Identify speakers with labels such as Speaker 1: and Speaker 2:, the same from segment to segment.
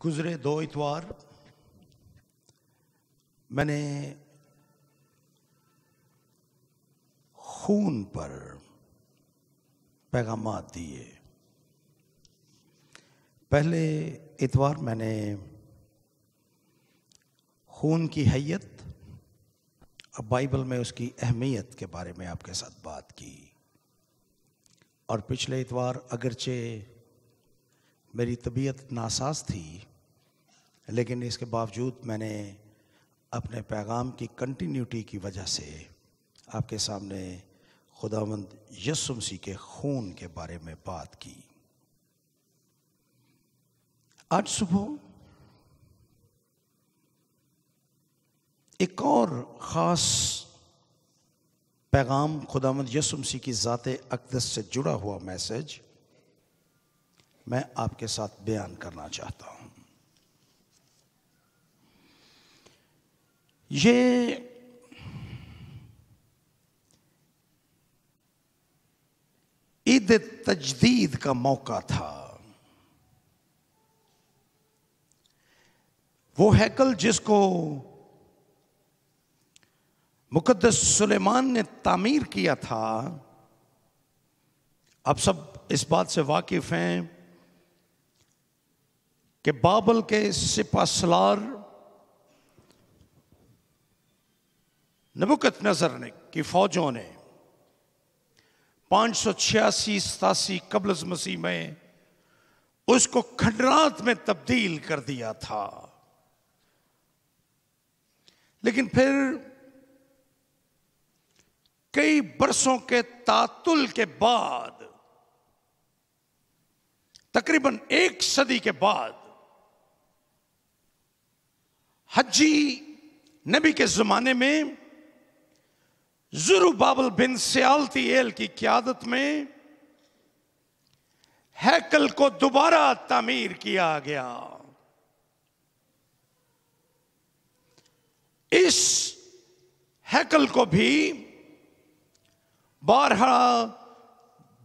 Speaker 1: गुजरे 2 इतवार मैंने खून पर पैगामात दिए। पहले इतवार मैंने खून की हैयत और बाइबल में उसकी अहमियत के बारे में आपके साथ बात की। और पिछले इतवार अगरचे मेरी तबीयत नासाज थी, लेकिन इसके बावजूद मैंने अपने पैगाम की कंटिन्यूटी की वजह से आपके सामने खुदावंद यीशु मसीह के खून के बारे में बात की। आज सुबह एक और ख़ास पैगाम, खुदावंद यीशु मसीह की ज़ाते अक़दस से जुड़ा हुआ मैसेज मैं आपके साथ बयान करना चाहता हूं। ये ईद तजदीद का मौका था। वो हैकल जिसको मुकद्दस सुलेमान ने तामीर किया था, आप सब इस बात से वाकिफ हैं कि बाबल के सिपासलार नबूकदनेस्सर ने की फौजों ने 586-87 कब्ल मसीह में उसको खंडरात में तब्दील कर दिया था। लेकिन फिर कई बरसों के तातुल के बाद, तकरीबन 1 सदी के बाद, हज्जी नबी के जमाने में ज़ुरुब्बाबेल बिन सयालतीएल की क़यादत में हैकल को दोबारा तामीर किया गया। इस हैकल को भी बारहा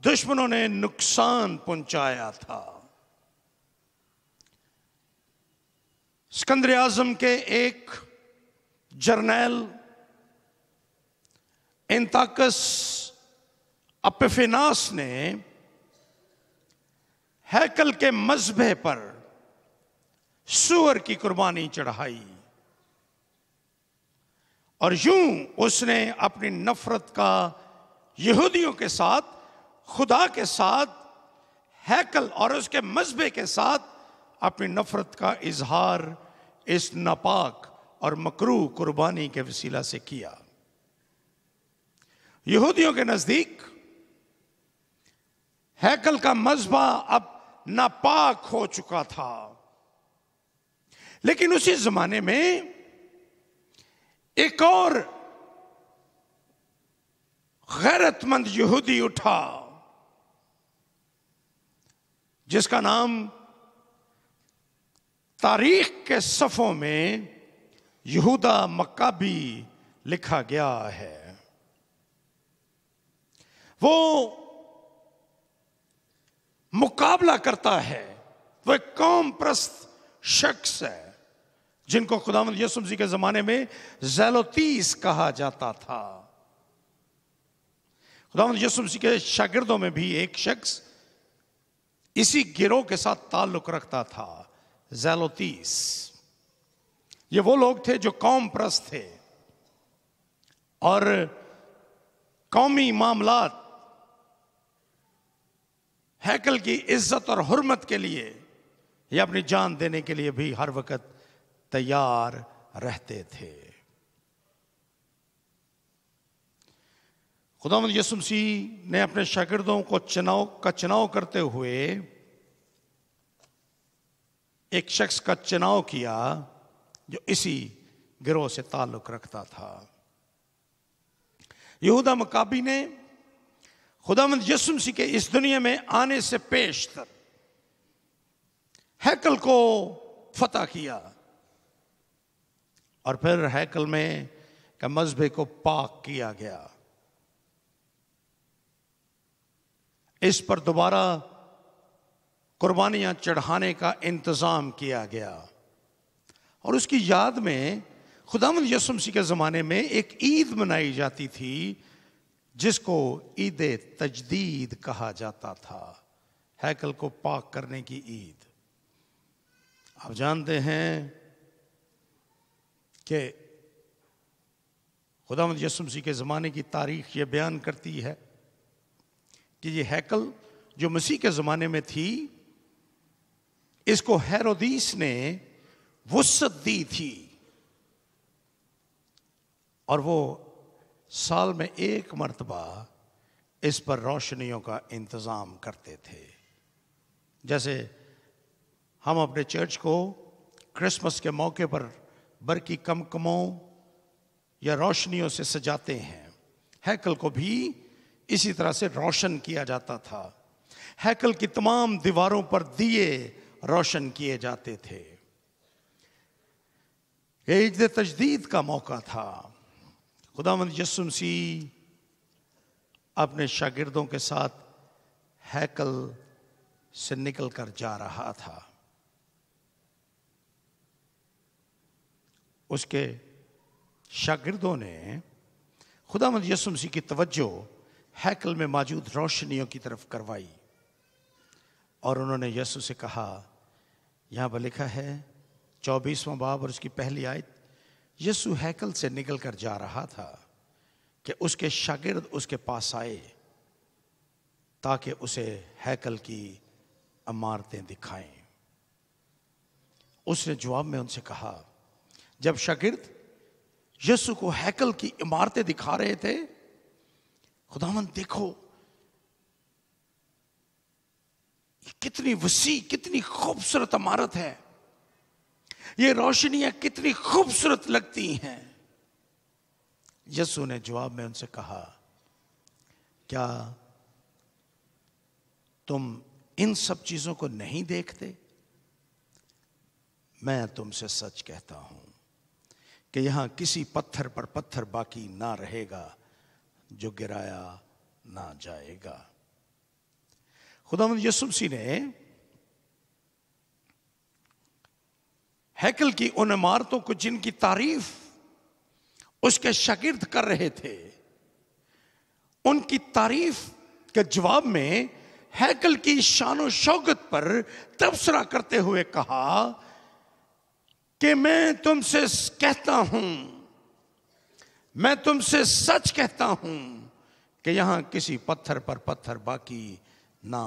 Speaker 1: दुश्मनों ने नुकसान पहुंचाया था। सिकंदर आज़म के एक जर्नैल एंताकस एपिफेनास ने हैकल के मज़बे पर सूअर की कुर्बानी चढ़ाई और यूं उसने अपनी नफरत का यहूदियों के साथ, खुदा के साथ, हैकल और उसके मज़बे के साथ अपनी नफरत का इजहार इस नापाक और मकरूह कुर्बानी के वसीला से किया। यहूदियों के नजदीक हैकल का मज़बा अब नापाक हो चुका था। लेकिन उसी जमाने में एक और गैरतमंद यहूदी उठा जिसका नाम तारीख के सफ़ों में यहूदा मक्काबी लिखा गया है। वो मुकाबला करता है, वो एक कौम प्रस्त शख्स है जिनको खुदावंद यीशु मसीह के जमाने में ज़ेलोतीस कहा जाता था। खुदावंद यीशु मसीह के शागिर्दों में भी एक शख्स इसी गिरोह के साथ ताल्लुक रखता था, ज़ेलोतीस। ये वो लोग थे जो कौम प्रस्त थे और कौमी मामलात, हैकल की इज्जत और हुर्मत के लिए या अपनी जान देने के लिए भी हर वक्त तैयार रहते थे। खुदावंद यीशु मसीह ने अपने शागिर्दों को चुनाव करते हुए एक शख्स का चुनाव किया जो इसी गिरोह से ताल्लुक रखता था। यहूदा मक्काबी ने खुदावंद यीशु मसीह के इस दुनिया में आने से पेशतर हैकल को फतह किया और फिर हैकल में का मज़बे को पाक किया गया। इस पर दोबारा कुर्बानियां चढ़ाने का इंतजाम किया गया। और उसकी याद में खुदावंद यीशु मसीह के ज़माने में एक ईद मनाई जाती थी जिसको ईद तजदीद कहा जाता था, हैकल को पाक करने की ईद। आप जानते हैं कि खुदावंद यीशु मसीह के ज़माने की तारीख ये बयान करती है कि ये हैकल जो मसीह के ज़माने में थी, इसको हेरोदीस ने वुसअत दी थी और वो साल में एक मर्तबा इस पर रोशनियों का इंतज़ाम करते थे। जैसे हम अपने चर्च को क्रिसमस के मौके पर बरकी कमकमों या रोशनियों से सजाते हैं, हैकल को भी इसी तरह से रोशन किया जाता था। हैकल की तमाम दीवारों पर दिए रोशन किए जाते थे। ईद तजदीद का मौका था। खुदावंद यीशु मसीह अपने शागिर्दों के साथ हैकल से निकल कर जा रहा था। उसके शागिर्दों ने खुदावंद यीशु मसीह की तवज्जो हैकल में मौजूद रोशनियों की तरफ करवाई और उन्होंने यीशु से कहा, यहाँ पर लिखा है 24वां बाब और उसकी पहली आयत, यीशु हैकल से निकल कर जा रहा था कि उसके शागिर्द उसके पास आए ताकि उसे हैकल की इमारतें दिखाएं। उसने जवाब में उनसे कहा, जब शागिर्द यीशु को हैकल की इमारतें दिखा रहे थे, खुदावंद देखो कितनी वसी, कितनी खूबसूरत इमारत है, ये रोशनियां कितनी खूबसूरत लगती हैं। यीशु ने जवाब में उनसे कहा, क्या तुम इन सब चीजों को नहीं देखते? मैं तुमसे सच कहता हूं कि यहां किसी पत्थर पर पत्थर बाकी ना रहेगा जो गिराया ना जाएगा। खुदावंद यीशु मसीह ने हैकल की उन इमारतों को जिनकी तारीफ उसके शागिर्द कर रहे थे, उनकी तारीफ के जवाब में हैकल की शान शौकत पर तबसरा करते हुए कहा कि मैं तुमसे कहता हूं, मैं तुमसे सच कहता हूं कि यहां किसी पत्थर पर पत्थर बाकी ना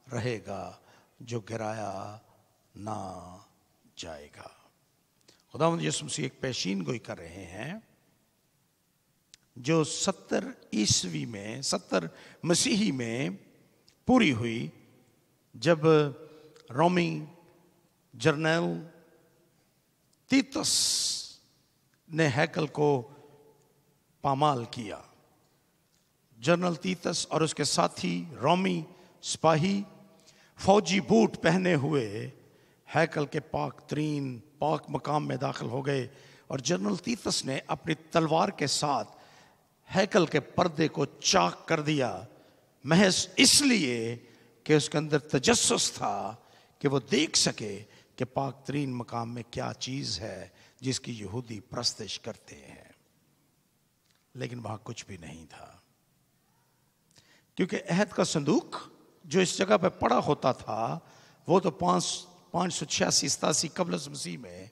Speaker 1: रहेगा जो गिराया ना जाएगा। खुदावंद यीशु मसीह एक पेशीन गोई कर रहे हैं जो 70 ईस्वी में, 70 मसीही में पूरी हुई, जब रोमी जर्नल तीतस ने हैकल को पामाल किया। जनरल तीतस और उसके साथी रोमी सिपाही फौजी बूट पहने हुए हैकल के पाक मकाम में दाखिल हो गए और जनरल तीतस ने अपनी तलवार के साथ हैकल के पर्दे को चाक कर दिया, महज इसलिए कि उसके अंदर तजस्सुस था कि वो देख सके कि पाक तरीन मकाम में क्या चीज है जिसकी यहूदी प्रस्तश करते हैं। लेकिन वहां कुछ भी नहीं था, क्योंकि अहद का संदूक जो इस जगह पे पड़ा होता था वो तो 586-87 कबल मसीह में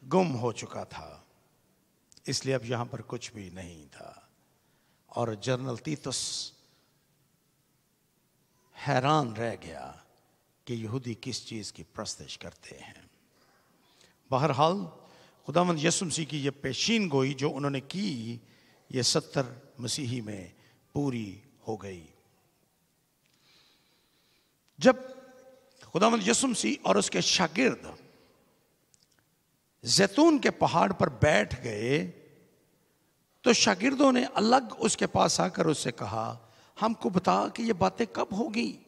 Speaker 1: गुम हो चुका था, इसलिए अब यहां पर कुछ भी नहीं था। और जनरल तीतुस हैरान रह गया कि यहूदी किस चीज की प्रस्तश करते हैं। बहरहाल खुदावंद यीशु मसीह की यह पेशीन गोई जो उन्होंने की, ये 70 मसीही में पूरी हो गई। जब खुदावंद यीशु मसीह और उसके शागिर्द जैतून के पहाड़ पर बैठ गए तो शागिर्दों ने अलग उसके पास आकर उससे कहा, हमको बता कि ये बातें कब होगी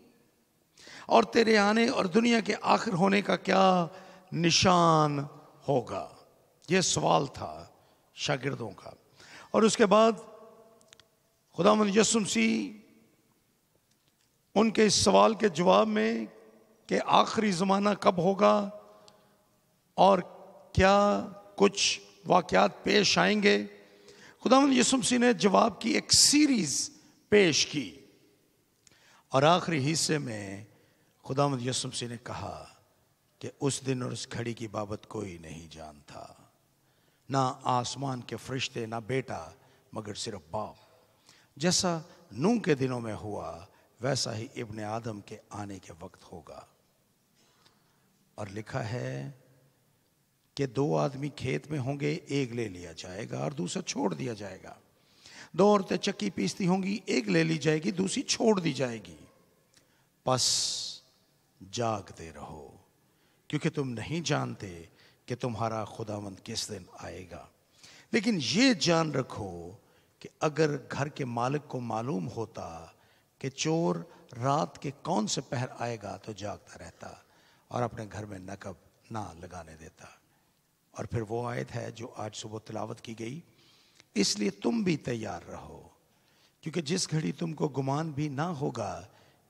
Speaker 1: और तेरे आने और दुनिया के आखिर होने का क्या निशान होगा। यह सवाल था शागिर्दों का। और उसके बाद खुदावंद यीशु मसीह उनके इस सवाल के जवाब में कि आखिरी ज़माना कब होगा और क्या कुछ वाक़यात पेश आएंगे, खुदावंद यीशु मसीह ने जवाब की एक सीरीज़ पेश की। और आखिरी हिस्से में खुदावंद यीशु मसीह ने कहा कि उस दिन और उस घड़ी की बाबत कोई नहीं जानता, ना आसमान के फरिश्ते, ना बेटा, मगर सिर्फ बाप। जैसा नूह के दिनों में हुआ वैसा ही इब्ने आदम के आने के वक्त होगा। और लिखा है कि 2 आदमी खेत में होंगे, एक ले लिया जाएगा और दूसरा छोड़ दिया जाएगा। 2 औरतें चक्की पीसती होंगी, एक ले ली जाएगी, दूसरी छोड़ दी जाएगी। बस जागते रहो, क्योंकि तुम नहीं जानते कि तुम्हारा खुदावंद किस दिन आएगा। लेकिन ये जान रखो कि अगर घर के मालिक को मालूम होता कि चोर रात के कौन से पहर आएगा तो जागता रहता और अपने घर में नकब ना लगाने देता। और फिर वो आयत है जो आज सुबह तिलावत की गई, इसलिए तुम भी तैयार रहो, क्योंकि जिस घड़ी तुमको गुमान भी ना होगा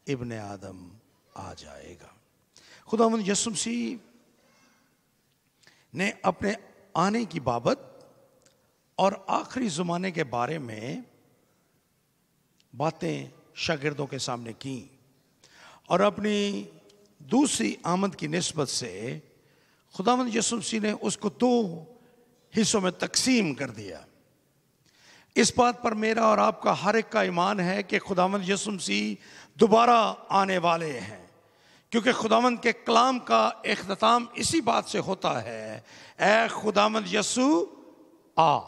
Speaker 1: इब्ने आदम आ जाएगा। खुदावंद यीशु मसीह ने अपने आने की बाबत और आखिरी ज़माने के बारे में बातें शागिर्दों के सामने की और अपनी दूसरी आमद की निस्बत से खुदावंद यीशु मसीह ने उसको 2 हिस्सों में तकसीम कर दिया। इस बात पर मेरा और आपका हर एक का ईमान है कि खुदावंद यीशु मसीह दोबारा आने वाले हैं, क्योंकि खुदावंद के कलाम का इख्तिताम इसी बात से होता है, ऐ खुदावंद यीशु आ।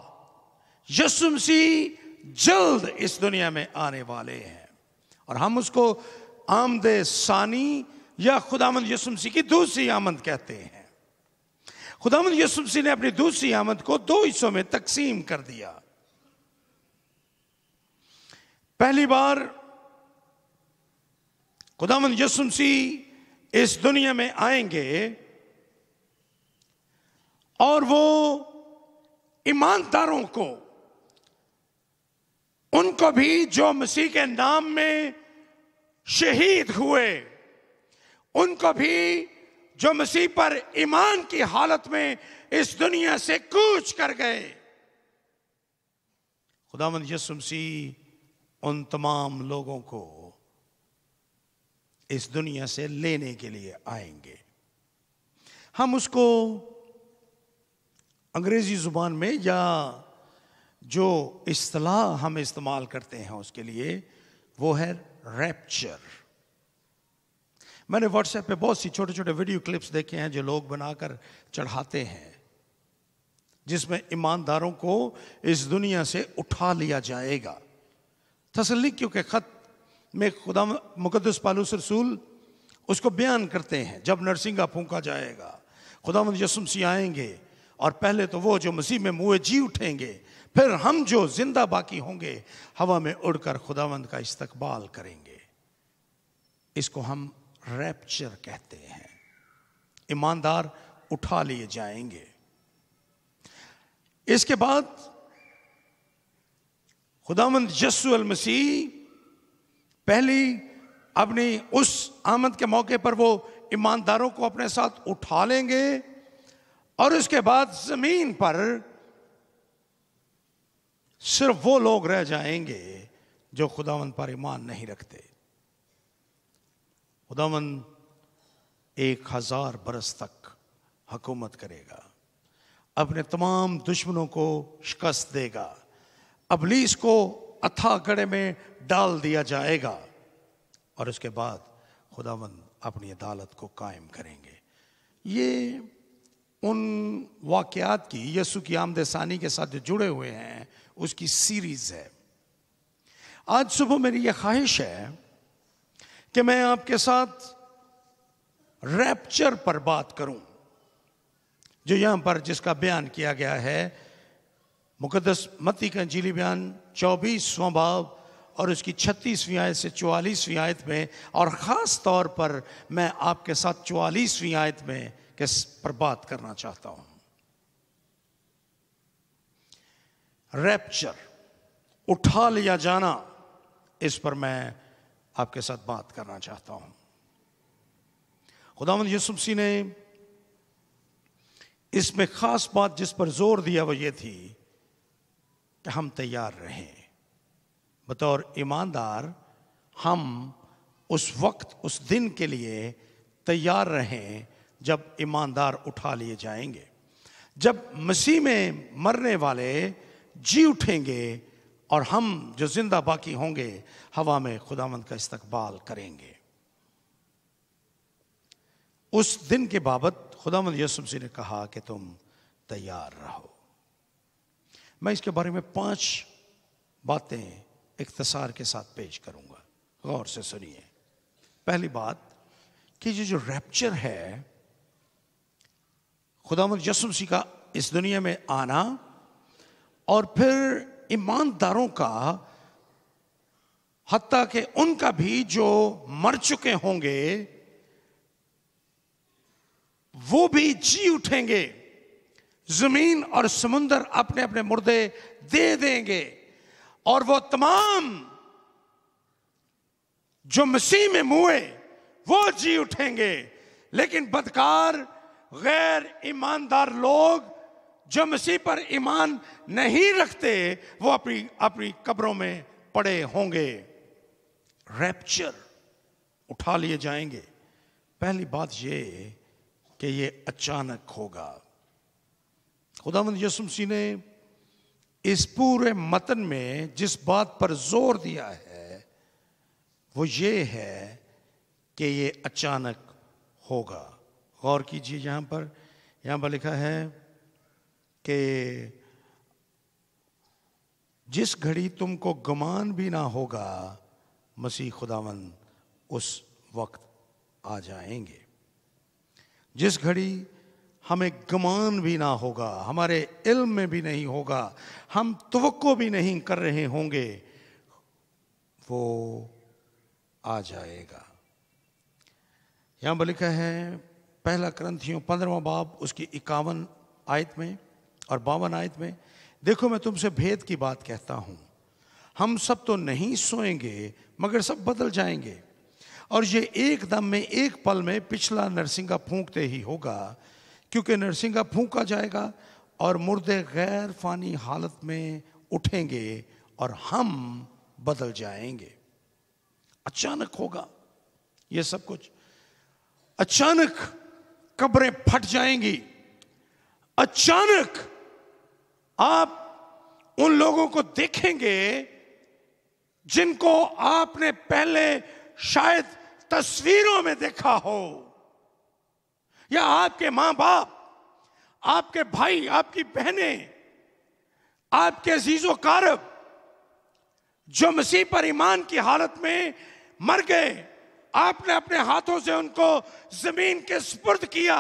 Speaker 1: यीशु मसीह जल्द इस दुनिया में आने वाले हैं और हम उसको आमदे सानी या खुदावंद यीशु मसीह की दूसरी आमद कहते हैं। खुदावंद यीशु मसीह ने अपनी दूसरी आमद को 2 हिस्सों में तकसीम कर दिया। पहली बार खुदावंद यीशु मसीह इस दुनिया में आएंगे और वो ईमानदारों को, उनको भी जो मसीह के नाम में शहीद हुए, उनको भी जो मसीह पर ईमान की हालत में इस दुनिया से कूच कर गए, खुदावंद यीशु मसीह उन तमाम लोगों को इस दुनिया से लेने के लिए आएंगे। हम उसको अंग्रेजी जुबान में या जो इस्तिलाह हम इस्तेमाल करते हैं उसके लिए वो है रैप्चर। मैंने व्हाट्सएप पे बहुत सी छोटे छोटे वीडियो क्लिप्स देखे हैं जो लोग बनाकर चढ़ाते हैं, जिसमें ईमानदारों को इस दुनिया से उठा लिया जाएगा। तसल्लीकियों के खत में खुदा मुकद्दस पौलुस रसूल उसको बयान करते हैं, जब नरसिंगा फूंका जाएगा, खुदावंद यीशु मसीह आएंगे और पहले तो वो जो मसीह में मुए जी उठेंगे, फिर हम जो जिंदा बाकी होंगे हवा में उड़कर खुदावंद का इस्तकबाल करेंगे। इसको हम रैप्चर कहते हैं। ईमानदार उठा लिए जाएंगे। इसके बाद खुदावंद यीशु अल मसीह पहली अपनी उस आमद के मौके पर वो ईमानदारों को अपने साथ उठा लेंगे और उसके बाद जमीन पर सिर्फ वो लोग रह जाएंगे जो खुदावंद पर ईमान नहीं रखते। खुदावंद 1000 बरस तक हुकूमत करेगा, अपने तमाम दुश्मनों को शिकस्त देगा, इब्लीस को अथाह गड्ढे में डाल दिया जाएगा और उसके बाद खुदावंद अपनी अदालत को कायम करेंगे। ये उन वाक़यात की, यीशु की आमद सानी के साथ जो जुड़े हुए हैं, उसकी सीरीज है। आज सुबह मेरी यह ख्वाहिश है कि मैं आपके साथ रैप्चर पर बात करूं, जो यहां पर जिसका बयान किया गया है मुकद्दस मत्ती का इंजीली बयान 24वां बाब और उसकी 36वीं आयत से 44वीं आयत में, और ख़ास तौर पर मैं आपके साथ 44वीं आयत में किस पर बात करना चाहता हूं। रैप्चर, उठा लिया जाना, इस पर मैं आपके साथ बात करना चाहता हूं। खुदावंद यीशु मसीह ने इसमें खास बात जिस पर जोर दिया वो ये थी कि हम तैयार रहें। बतौर ईमानदार हम उस वक्त, उस दिन के लिए तैयार रहें जब ईमानदार उठा लिए जाएंगे, जब मसीह में मरने वाले जी उठेंगे और हम जो जिंदा बाकी होंगे हवा में खुदावंद का इस्तकबाल करेंगे। उस दिन के बाबत खुदावंद यीशु मसीह ने कहा कि तुम तैयार रहो। मैं इसके बारे में 5 बातें इख्तिसार के साथ पेश करूंगा, गौर से सुनिए। पहली बात कि ये जो रैप्चर है, खुदावंद यीशु मसीह का इस दुनिया में आना और फिर ईमानदारों का, हत्ता के उनका भी जो मर चुके होंगे वो भी जी उठेंगे। जमीन और समुंदर अपने अपने मुर्दे दे देंगे और वो तमाम जो मसीह में मुए वो जी उठेंगे। लेकिन बदकार, गैर ईमानदार लोग जो मसीह पर ईमान नहीं रखते वो अपनी कब्रों में पड़े होंगे। रैप्चर, उठा लिए जाएंगे। पहली बात ये कि ये अचानक होगा। खुदावंद यीशु मसीह ने इस पूरे मतन में जिस बात पर जोर दिया है वो ये है कि ये अचानक होगा। गौर कीजिए, यहां पर लिखा है कि जिस घड़ी तुमको गुमान भी ना होगा मसीह खुदावंद उस वक्त आ जाएंगे। जिस घड़ी हमें गुमान भी ना होगा, हमारे इल्म में भी नहीं होगा, हम तवक्को भी नहीं कर रहे होंगे, वो आ जाएगा। यहां पर लिखा है पहला कुरिन्थियों 15वां बाब उसकी 51 आयत में और 52 आयत में, देखो मैं तुमसे भेद की बात कहता हूं, हम सब तो नहीं सोएंगे मगर सब बदल जाएंगे, और ये एक दम में, एक पल में पिछला नरसिंगा फूंकते ही होगा, क्योंकि नरसिंगा फूंका जाएगा और मुर्दे गैर फानी हालत में उठेंगे और हम बदल जाएंगे। अचानक होगा ये सब कुछ। अचानक कब्रें फट जाएंगी। अचानक आप उन लोगों को देखेंगे जिनको आपने पहले शायद तस्वीरों में देखा हो, या आपके मां बाप, आपके भाई, आपकी बहनें, आपके अजीजो कारब जो मसीह पर ईमान की हालत में मर गए, आपने अपने हाथों से उनको जमीन के सुपुर्द किया,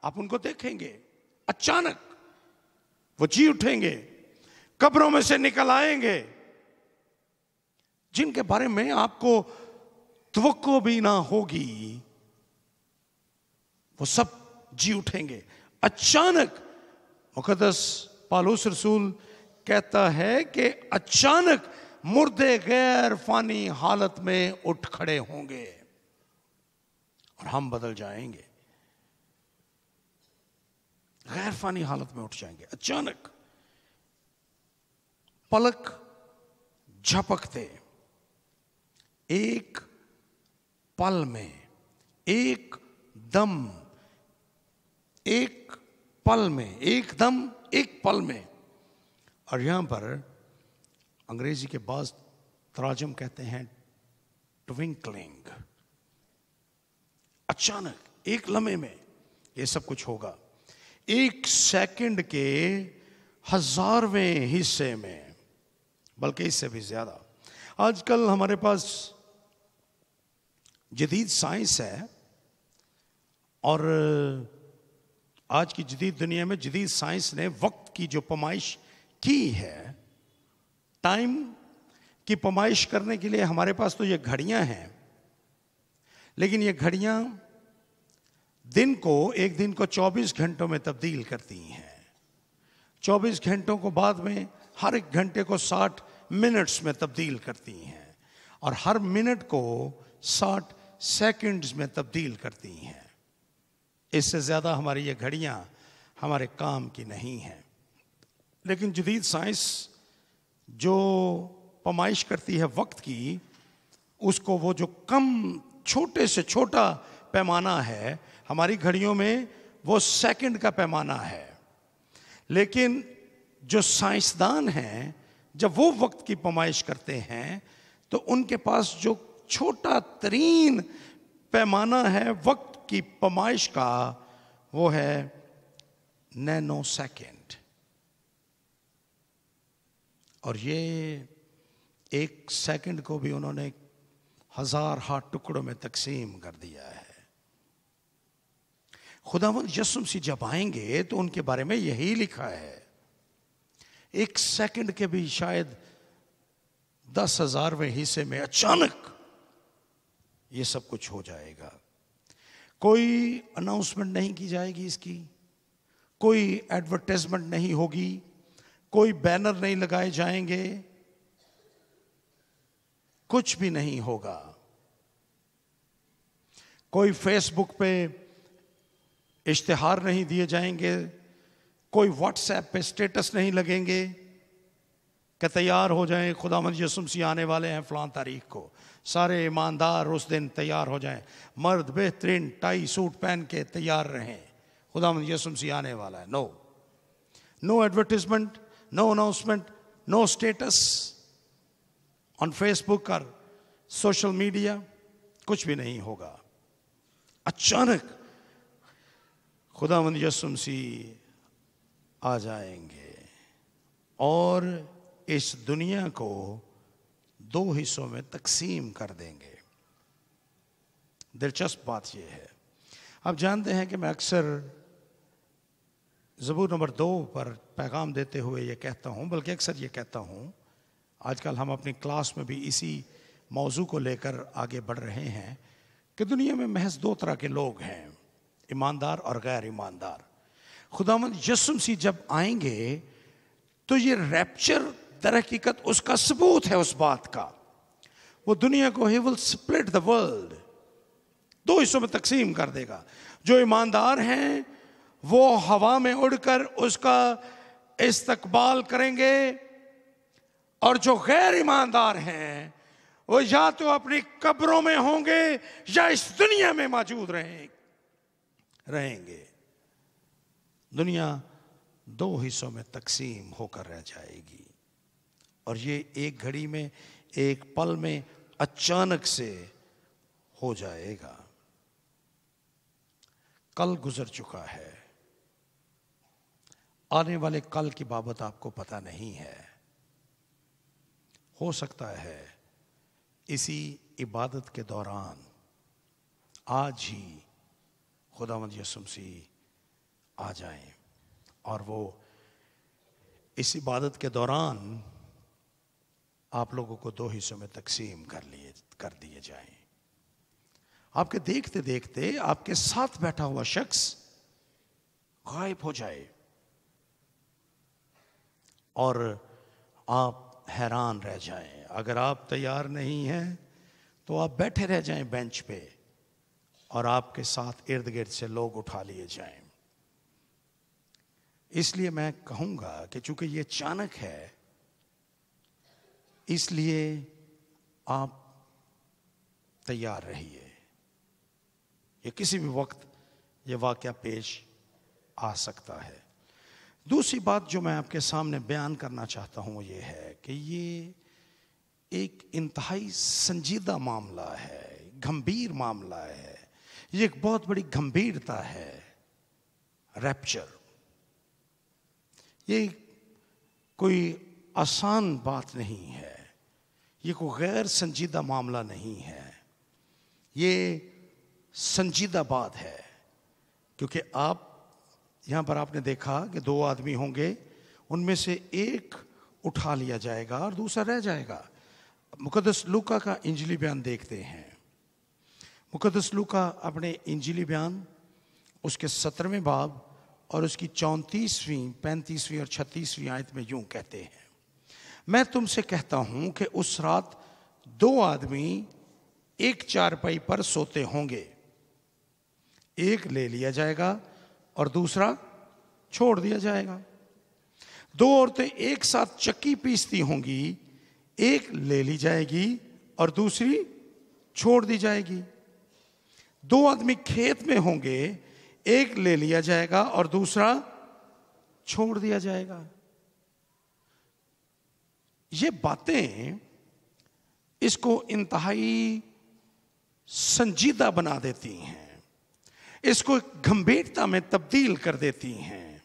Speaker 1: आप उनको देखेंगे। अचानक वो जी उठेंगे, कब्रों में से निकल आएंगे, जिनके बारे में आपको तवक्को भी ना होगी, वो सब जी उठेंगे अचानक। मुकद्दस पौलुस रसूल कहता है कि अचानक मुर्दे गैर फानी हालत में उठ खड़े होंगे और हम बदल जाएंगे। गैर फानी हालत में उठ जाएंगे अचानक, पलक झपकते, एक पल में, एक दम, एक पल में, एकदम एक पल में। और यहां पर अंग्रेजी के बाज तराजम कहते हैं ट्विंकलिंग। अचानक एक लम्हे में ये सब कुछ होगा। एक सेकंड के 1000वें हिस्से में, बल्कि इससे भी ज्यादा। आजकल हमारे पास जदीद साइंस है और आज की जदीद दुनिया में जदीद साइंस ने वक्त की जो पैमाइश की है, टाइम की पैमाइश करने के लिए हमारे पास तो ये घड़ियां हैं, लेकिन ये घड़ियां एक दिन को 24 घंटों में तब्दील करती हैं। 24 घंटों को बाद में हर एक घंटे को 60 मिनट्स में तब्दील करती हैं। और हर मिनट को 60 सेकंड्स में तब्दील करती हैं। इससे ज़्यादा हमारी ये घड़ियाँ हमारे काम की नहीं हैं। लेकिन जदीद साइंस जो पैमाइश करती है वक्त की, उसको वो जो कम छोटे से छोटा पैमाना है, हमारी घड़ियों में वो सेकंड का पैमाना है। लेकिन जो साइंसदान हैं, जब वो वक्त की पैमाइश करते हैं तो उनके पास जो छोटा तरीन पैमाना है वक्त की पैमाइश का, वो है नैनो सेकंड। और ये एक सेकंड को भी उन्होंने 1000 टुकड़ों में तकसीम कर दिया है। खुदावंद यीशु मसीह जब आएंगे तो उनके बारे में यही लिखा है, एक सेकंड के भी शायद 10,000वें हिस्से में अचानक ये सब कुछ हो जाएगा। कोई अनाउंसमेंट नहीं की जाएगी इसकी, कोई एडवर्टाइजमेंट नहीं होगी, कोई बैनर नहीं लगाए जाएंगे, कुछ भी नहीं होगा। कोई फेसबुक पे इश्तिहार नहीं दिए जाएंगे, कोई व्हाट्सएप पे स्टेटस नहीं लगेंगे कि तैयार हो जाएं, खुदावंद यीशु मसीह आने वाले हैं फलां तारीख को, सारे ईमानदार उस दिन तैयार हो जाएं, मर्द बेहतरीन टाई सूट पहन के तैयार रहें, खुदावंद यीशु मसीह आने वाला है। No advertisement, no announcement, no status on Facebook और सोशल मीडिया, कुछ भी नहीं होगा। अचानक खुदावंद यीशु मसीह आ जाएंगे और इस दुनिया को 2 हिस्सों में तकसीम कर देंगे। दिलचस्प बात यह है, आप जानते हैं कि मैं अक्सर ज़बूर नंबर 2 पर पैगाम देते हुए ये कहता हूँ, बल्कि अक्सर ये कहता हूँ, आजकल हम अपनी क्लास में भी इसी मौजू को लेकर आगे बढ़ रहे हैं कि दुनिया में महज 2 तरह के लोग हैं, ईमानदार और गैर ईमानदार। खुदावंद यीशु मसीह जब आएंगे तो ये रैप्चर दर हकीकत उसका सबूत है उस बात का। वो दुनिया को he will split the world, 2 हिस्सों में तकसीम कर देगा। जो ईमानदार हैं वो हवा में उड़कर उसका इस्तकबाल करेंगे, और जो गैर ईमानदार हैं वो या तो अपनी कब्रों में होंगे या इस दुनिया में मौजूद रहेंगे। दुनिया 2 हिस्सों में तकसीम होकर रह जाएगी, और ये एक घड़ी में, एक पल में अचानक से हो जाएगा। कल गुजर चुका है, आने वाले कल की बाबत आपको पता नहीं है। हो सकता है इसी इबादत के दौरान आज ही खुदावंद यीशु मसीह आ जाएं और वो इस इबादत के दौरान आप लोगों को 2 हिस्सों में तकसीम कर दिए जाएं। आपके देखते देखते आपके साथ बैठा हुआ शख्स गायब हो जाए और आप हैरान रह जाएं। अगर आप तैयार नहीं हैं तो आप बैठे रह जाएं बेंच पे, और आपके साथ इर्द गिर्द से लोग उठा लिए जाएं। इसलिए मैं कहूंगा कि चूंकि ये अचानक है, इसलिए आप तैयार रहिए। ये किसी भी वक्त ये वाकया पेश आ सकता है। दूसरी बात जो मैं आपके सामने बयान करना चाहता हूं वो ये है कि ये एक इंतहाई संजीदा मामला है, गंभीर मामला है। ये एक बहुत बड़ी गंभीरता है। रैप्चर ये कोई आसान बात नहीं है, ये कोई गैर संजीदा मामला नहीं है, ये संजीदा बात है। क्योंकि आप यहां पर आपने देखा कि 2 आदमी होंगे, उनमें से एक उठा लिया जाएगा और दूसरा रह जाएगा। मुकद्दस लूका का इंजीली बयान देखते हैं। मुकद्दस लूका अपने इंजीली बयान उसके 17वें बाब और उसकी 34वीं, 35वीं और 36वीं आयत में यूं कहते हैं, मैं तुमसे कहता हूं कि उस रात दो आदमी एक चारपाई पर सोते होंगे, एक ले लिया जाएगा और दूसरा छोड़ दिया जाएगा। दो औरतें एक साथ चक्की पीसती होंगी, एक ले ली जाएगी और दूसरी छोड़ दी जाएगी। दो आदमी खेत में होंगे, एक ले लिया जाएगा और दूसरा छोड़ दिया जाएगा। ये बातें इसको इंतहाई संजीदा बना देती हैं, इसको गंभीरता में तब्दील कर देती हैं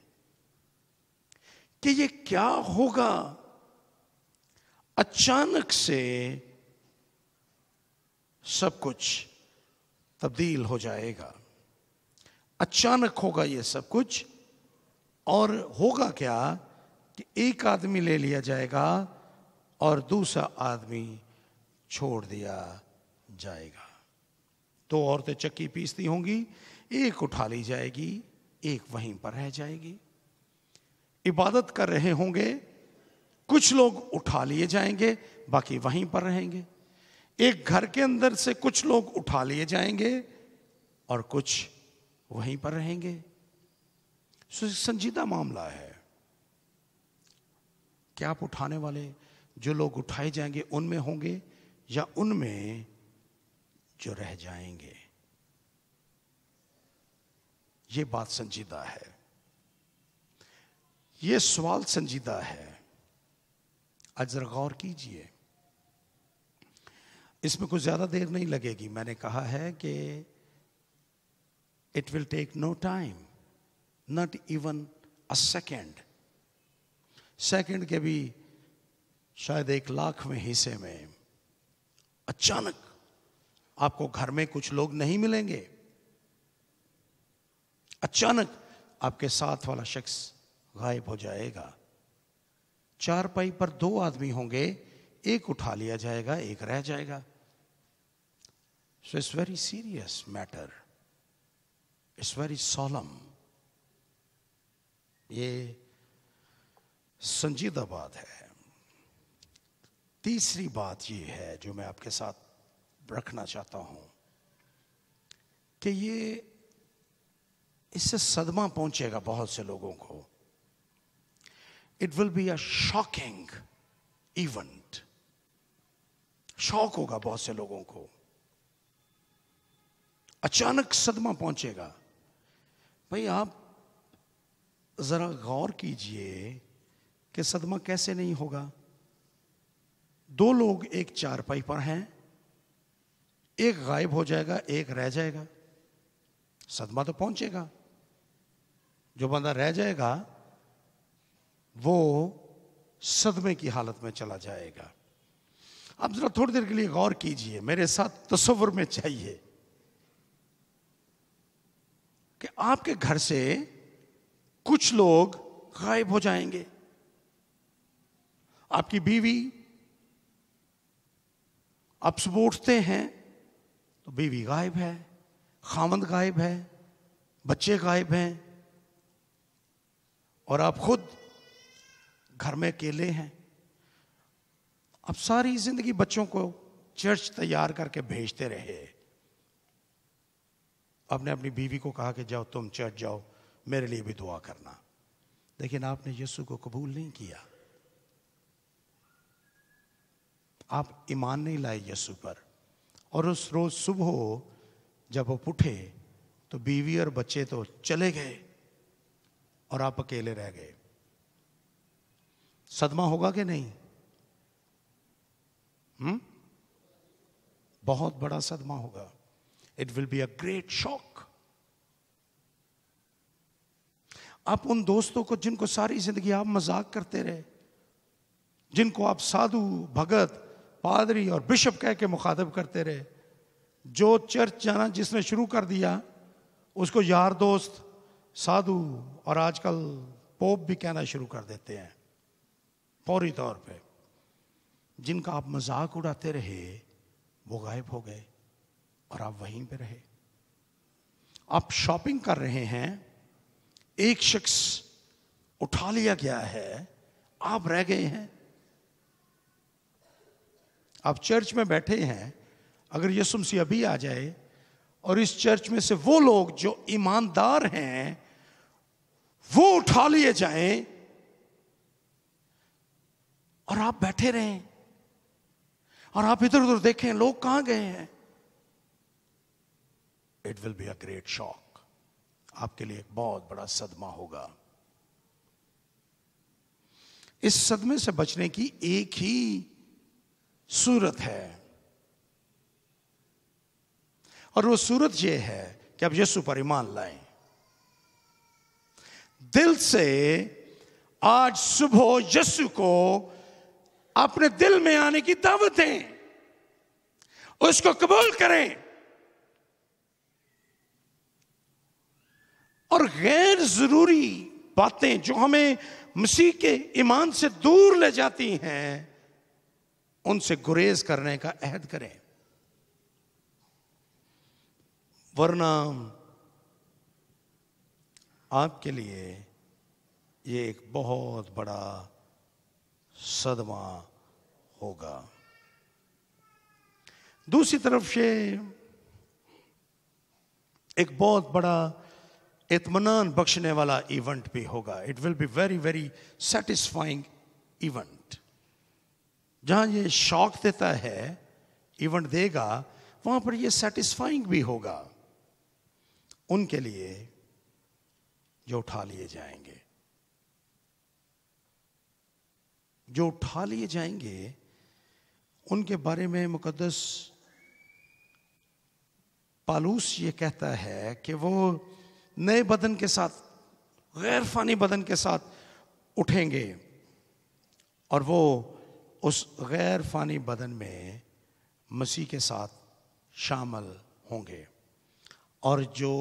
Speaker 1: कि ये क्या होगा। अचानक से सब कुछ तब्दील हो जाएगा, अचानक होगा ये सब कुछ। और होगा क्या कि एक आदमी ले लिया जाएगा और दूसरा आदमी छोड़ दिया जाएगा। दो औरतें चक्की पीसती होंगी, एक उठा ली जाएगी, एक वहीं पर रह जाएगी। इबादत कर रहे होंगे, कुछ लोग उठा लिए जाएंगे, बाकी वहीं पर रहेंगे। एक घर के अंदर से कुछ लोग उठा लिए जाएंगे और कुछ वहीं पर रहेंगे। संजीदा मामला है। क्या आप उठाने वाले जो लोग उठाए जाएंगे उनमें होंगे या उनमें जो रह जाएंगे? ये बात संजीदा है, ये सवाल संजीदा है। आज जरा गौर कीजिए, इसमें कुछ ज्यादा देर नहीं लगेगी। मैंने कहा है कि it will take no time, not even a second. Second के भी शायद 1,00,000वें हिस्से में अचानक आपको घर में कुछ लोग नहीं मिलेंगे। अचानक आपके साथ वाला शख्स गायब हो जाएगा। चारपाई पर दो आदमी होंगे, एक उठा लिया जाएगा, एक रह जाएगा। So it's very serious matter, it's very solemn. ये संजीदा बात है। तीसरी बात ये है जो मैं आपके साथ रखना चाहता हूं कि ये इससे सदमा पहुंचेगा बहुत से लोगों को। It will be a shocking event. Shock होगा बहुत से लोगों को, अचानक सदमा पहुंचेगा। भाई आप जरा गौर कीजिए कि सदमा कैसे नहीं होगा। दो लोग एक चारपाई पर हैं, एक गायब हो जाएगा, एक रह जाएगा। सदमा तो पहुंचेगा। जो बंदा रह जाएगा वो सदमे की हालत में चला जाएगा। अब जरा थोड़ी देर के लिए गौर कीजिए, मेरे साथ तस्वीर में चाहिए कि आपके घर से कुछ लोग गायब हो जाएंगे। आपकी बीवी, आप सुबह उठते हैं तो बीवी गायब है, खामंद गायब है, बच्चे गायब हैं और आप खुद घर में अकेले हैं। आप सारी जिंदगी बच्चों को चर्च तैयार करके भेजते रहे। आपने अपनी बीवी को कहा कि जाओ तुम चर्च जाओ, मेरे लिए भी दुआ करना, लेकिन आपने यीशु को कबूल नहीं किया। आप ईमान नहीं लाए यीशु पर। और उस रोज सुबह जब वो उठे तो बीवी और बच्चे तो चले गए और आप अकेले रह गए। सदमा होगा कि नहीं? बहुत बड़ा सदमा होगा। It will be a great shock. आप उन दोस्तों को जिनको सारी जिंदगी आप मजाक करते रहे, जिनको आप साधु, भगत, पादरी और बिशप कह के मुखातिब करते रहे, जो चर्च जाना जिसने शुरू कर दिया उसको यार दोस्त, साधु और आजकल पोप भी कहना शुरू कर देते हैं फौरी तौर पे। जिनका आप मजाक उड़ाते रहे वो गायब हो गए और आप वहीं पे रहे। आप शॉपिंग कर रहे हैं, एक शख्स उठा लिया गया है, आप रह गए हैं। आप चर्च में बैठे हैं, अगर यीशु मसीह अभी आ जाए और इस चर्च में से वो लोग जो ईमानदार हैं वो उठा लिए जाएं और आप बैठे रहें और आप इधर उधर देखें लोग कहां गए हैं, it will be a great shock. आपके लिए एक बहुत बड़ा सदमा होगा। इस सदमे से बचने की एक ही सूरत है और वो सूरत ये है कि आप यीशु पर ईमान लाएं। दिल से आज सुबह यीशु को अपने दिल में आने की दावत दें, उसको कबूल करें और गैर जरूरी बातें जो हमें मसीह के ईमान से दूर ले जाती हैं उनसे गुरेज करने का अहद करें, वरना आपके लिए ये एक बहुत बड़ा सदमा होगा। दूसरी तरफ से एक बहुत बड़ा इत्मीनान बख्शने वाला इवेंट भी होगा। It will be very very satisfying event. जहां ये शॉक देता है, इवेंट देगा, वहां पर ये सेटिस्फाइंग भी होगा उनके लिए जो उठा लिए जाएंगे। जो उठा लिए जाएंगे उनके बारे में मुकद्दस पालूस ये कहता है कि वो नए बदन के साथ, गैर फानी बदन के साथ उठेंगे और वो उस गैर फानी बदन में मसीह के साथ शामिल होंगे। और जो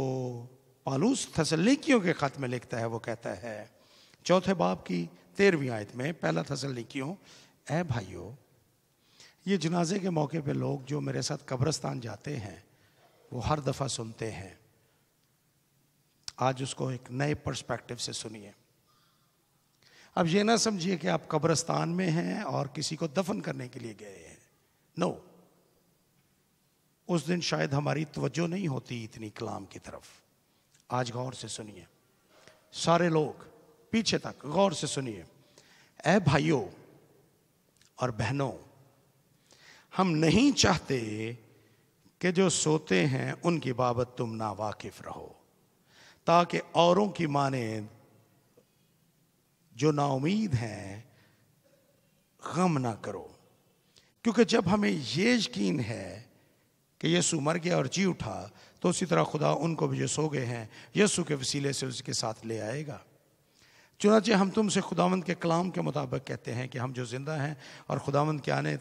Speaker 1: पालूस थस्सलुनीकियों के खत में लिखता है वो कहता है 4 बाब की 13वीं आयत में, पहला थस्सलुनीकियों, ऐ भाइयों, ये जनाजे के मौके पे लोग जो मेरे साथ कब्रिस्तान जाते हैं वो हर दफा सुनते हैं, आज उसको एक नए पर्सपेक्टिव से सुनिए। अब ये ना समझिए कि आप कब्रिस्तान में हैं और किसी को दफन करने के लिए गए हैं। नो, उस दिन शायद हमारी तवज्जो नहीं होती इतनी कलाम की तरफ। आज गौर से सुनिए, सारे लोग पीछे तक गौर से सुनिए। ऐ भाइयों और बहनों, हम नहीं चाहते कि जो सोते हैं उनकी बाबत तुम ना वाकिफ रहो, ताकि औरों की माने जो नाउमीद हैं गम ना करो। क्योंकि जब हमें ये यकीन है कि यीशु मर गया और जी उठा, तो उसी तरह खुदा उनको भी जो सो गए हैं यीशु के वसीले से उसके साथ ले आएगा। चुनांचे हम तुमसे खुदावंद के कलाम के मुताबिक कहते हैं कि हम जो जिंदा हैं और खुदावंद के आने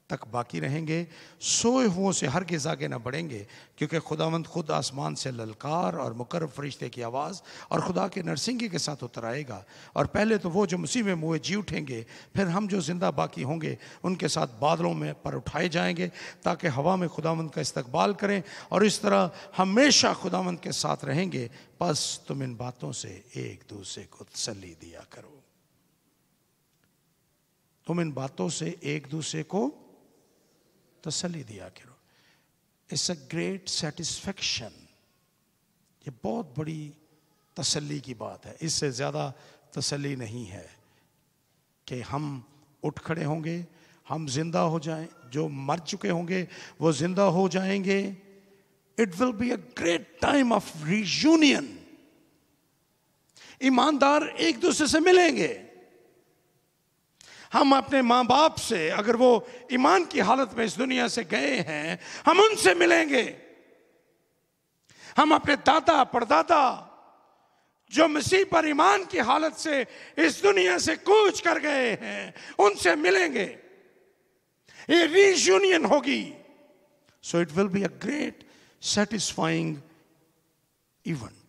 Speaker 1: तक बाकी रहेंगे, सोए हुओं से हरगिज़ आगे न बढ़ेंगे, क्योंकि खुदावंद खुद आसमान से ललकार और मुकर्रब फरिश्ते की आवाज़ और खुदा के नरसिंगे के साथ उतर आएगा। और पहले तो वो जो मसीह में मुए जी उठेंगे, फिर हम जो जिंदा बाकी होंगे उनके साथ बादलों में पर उठाए जाएंगे, ताकि हवा में खुदावंद का इस्तकबाल करें और इस तरह हमेशा खुदावंद के साथ रहेंगे। बस तुम इन बातों से एक दूसरे को तसल्ली दिया करो। तुम इन बातों से एक दूसरे को तसल्ली दिया करो। It's a great satisfaction. ये बहुत बड़ी तसल्ली की बात है। इससे ज़्यादा तसल्ली नहीं है कि हम उठ खड़े होंगे, हम जिंदा हो जाएं, जो मर चुके होंगे वो जिंदा हो जाएंगे। It will be a great time of reunion. ईमानदार एक दूसरे से मिलेंगे। हम अपने माँ बाप से, अगर वो ईमान की हालत में इस दुनिया से गए हैं, हम उनसे मिलेंगे। हम अपने दादा परदादा जो मसीह पर ईमान की हालत से इस दुनिया से कूच कर गए हैं, उनसे मिलेंगे। ये रीयूनियन होगी। So it will be a great satisfying event.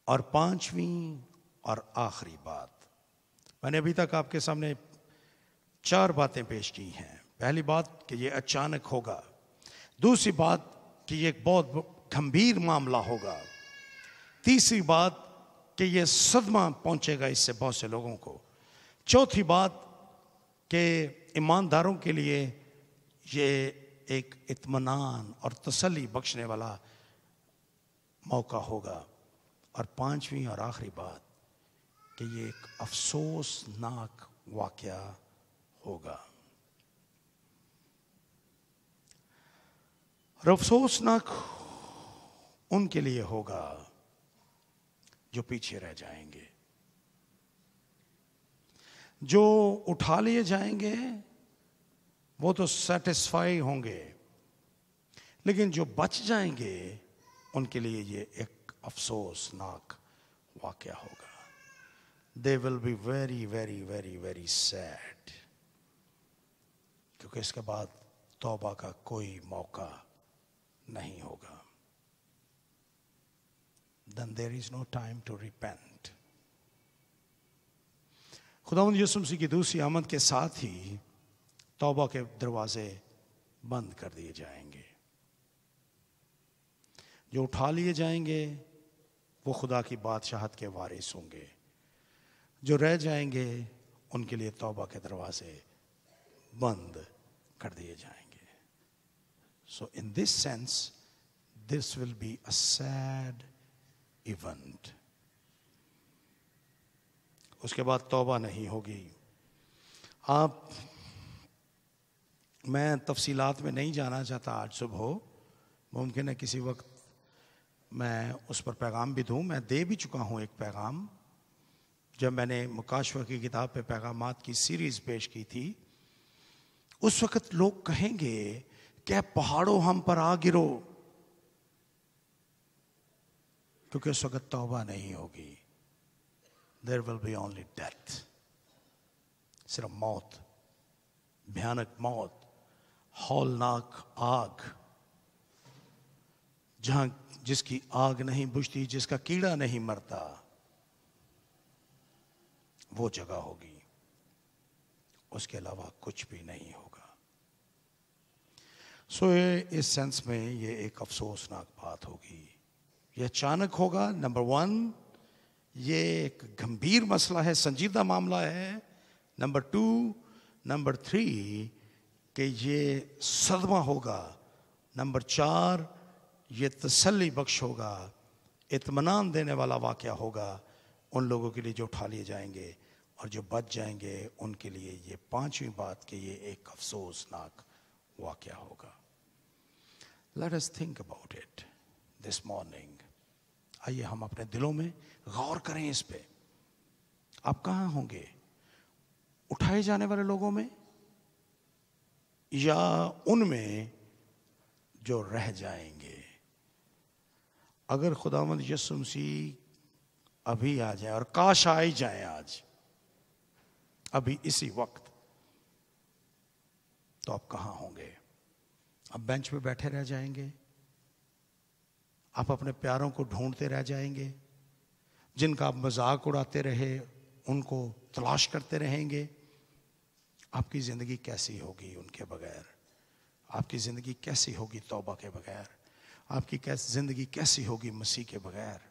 Speaker 1: और पांचवी और आखिरी बात, मैंने अभी तक आपके सामने 4 बातें पेश की हैं। पहली बात कि ये अचानक होगा। दूसरी बात कि ये एक बहुत गंभीर मामला होगा। तीसरी बात कि ये सदमा पहुंचेगा इससे बहुत से लोगों को। चौथी बात कि ईमानदारों के लिए ये एक इत्मीनान और तसल्ली बख्शने वाला मौका होगा। और पांचवी और आखिरी बात कि ये एक अफसोसनाक वाकया होगा। और अफसोसनाक उनके लिए होगा जो पीछे रह जाएंगे। जो उठा लिए जाएंगे वो तो सेटिस्फाई होंगे, लेकिन जो बच जाएंगे उनके लिए ये एक अफसोसनाक वाकया होगा। They will be very, very, very, very sad, क्योंकि इसके बाद तौबा का कोई मौका नहीं होगा। Then there is no time to repent. खुदावंद यीशु मसीह की दूसरी आमद के साथ ही तौबा के दरवाजे बंद कर दिए जाएंगे। जो उठा लिए जाएंगे वो खुदा की बादशाहत के वारिस होंगे। जो रह जाएंगे उनके लिए तौबा के दरवाजे बंद कर दिए जाएंगे। So in this sense, this will be a sad event. उसके बाद तौबा नहीं होगी। मैं तफसीलात में नहीं जाना चाहता आज सुबह, मुमकिन है किसी वक्त मैं उस पर पैगाम भी दूं। मैं दे भी चुका हूं एक पैगाम, जब मैंने मुकाशवा की किताब पे पैगामात की सीरीज पेश की थी। उस वक्त लोग कहेंगे क्या पहाड़ों हम पर आ गिरो, क्योंकि उस वक्त तौबा नहीं होगी। There will be only death. सिर्फ मौत, भयानक मौत, हौलनाक आग, जहां जिसकी आग नहीं बुझती, जिसका कीड़ा नहीं मरता, वो जगह होगी। उसके अलावा कुछ भी नहीं होगा। सो इस सेंस में ये एक अफसोसनाक बात होगी। ये अचानक होगा। नंबर 1, ये एक गंभीर मसला है, संजीदा मामला है। नंबर 2, नंबर 3 कि ये सदमा होगा। नंबर 4, ये तसल्ली बख्श होगा, इत्मीनान देने वाला वाकया होगा उन लोगों के लिए जो उठा लिए जाएंगे, और जो बच जाएंगे उनके लिए ये पांचवी बात कि ये एक अफसोसनाक वाकया होगा। Let us think about it this morning. आइए हम अपने दिलों में गौर करें इस पे। आप कहाँ होंगे? उठाए जाने वाले लोगों में या उनमें जो रह जाएंगे? अगर खुदावंद यीशु मसीह अभी आ जाए, और काश आ ही जाए आज, अभी इसी वक्त, तो आप कहाँ होंगे? आप बेंच पे बैठे रह जाएंगे? आप अपने प्यारों को ढूंढते रह जाएंगे? जिनका आप मजाक उड़ाते रहे उनको तलाश करते रहेंगे? आपकी जिंदगी कैसी होगी उनके बगैर? आपकी जिंदगी कैसी होगी तौबा के बगैर? आपकी जिंदगी कैसी होगी मसीह के बगैर?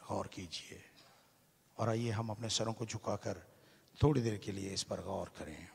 Speaker 1: गौर कीजिए और आइए हम अपने सरों को झुकाकर थोड़ी देर के लिए इस पर गौर करें।